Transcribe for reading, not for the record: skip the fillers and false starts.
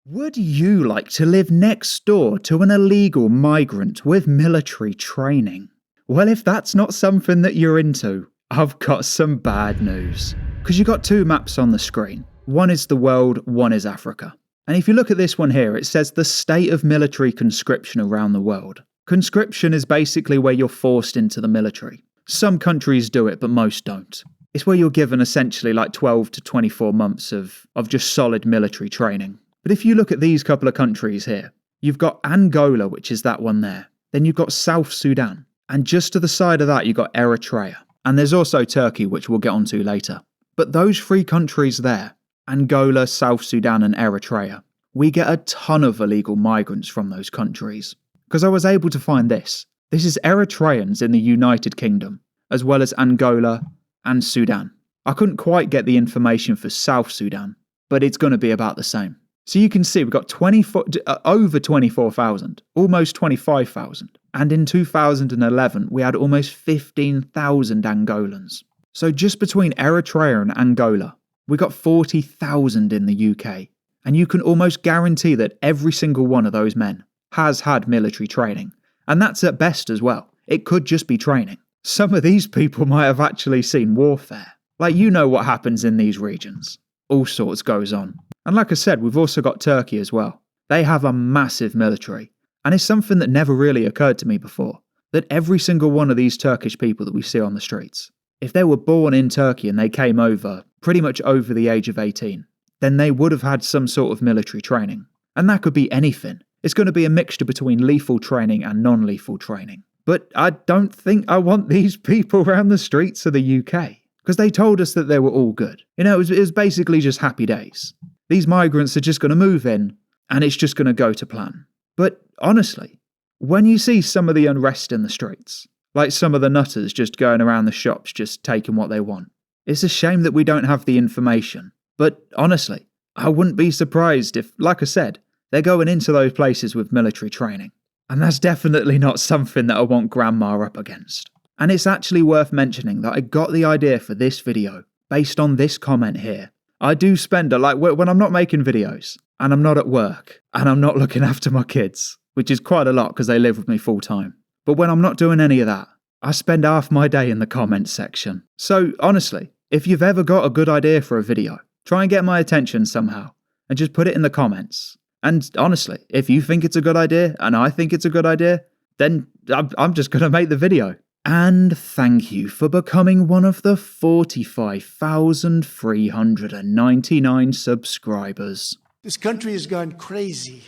Would you like to live next door to an illegal migrant with military training? Well, if that's not something that you're into, I've got some bad news. Because you've got two maps on the screen. One is the world, one is Africa. And if you look at this one here, it says the state of military conscription around the world. Conscription is basically where you're forced into the military. Some countries do it, but most don't. It's where you're given essentially like 12 to 24 months of just solid military training. But if you look at these couple of countries here, you've got Angola, which is that one there. Then you've got South Sudan. And just to the side of that, you've got Eritrea. And there's also Turkey, which we'll get onto later. But those three countries there, Angola, South Sudan and Eritrea, we get a ton of illegal migrants from those countries. Because I was able to find this. This is Eritreans in the United Kingdom, as well as Angola and Sudan. I couldn't quite get the information for South Sudan, but it's going to be about the same. So you can see we've got over 24,000, almost 25,000. And in 2011, we had almost 15,000 Angolans. So just between Eritrea and Angola, we got 40,000 in the UK. And you can almost guarantee that every single one of those men has had military training. And that's at best as well. It could just be training. Some of these people might have actually seen warfare. Like, you know what happens in these regions. All sorts goes on. And like I said, we've also got Turkey as well. They have a massive military. And it's something that never really occurred to me before. That every single one of these Turkish people that we see on the streets, if they were born in Turkey and they came over, pretty much over the age of 18, then they would have had some sort of military training. And that could be anything. It's going to be a mixture between lethal training and non-lethal training. But I don't think I want these people around the streets of the UK. Because they told us that they were all good. You know, it was basically just happy days. These migrants are just going to move in, and it's just going to go to plan. But honestly, when you see some of the unrest in the streets, like some of the nutters just going around the shops just taking what they want, it's a shame that we don't have the information. But honestly, I wouldn't be surprised if, like I said, they're going into those places with military training. And that's definitely not something that I want Grandma up against. And it's actually worth mentioning that I got the idea for this video based on this comment here. I do spend when I'm not making videos, and I'm not at work, and I'm not looking after my kids, which is quite a lot because they live with me full time. But when I'm not doing any of that, I spend half my day in the comments section. So honestly, if you've ever got a good idea for a video, try and get my attention somehow, and just put it in the comments. And honestly, if you think it's a good idea, and I think it's a good idea, then I'm just going to make the video. And thank you for becoming one of the 45,399 subscribers. This country has gone crazy.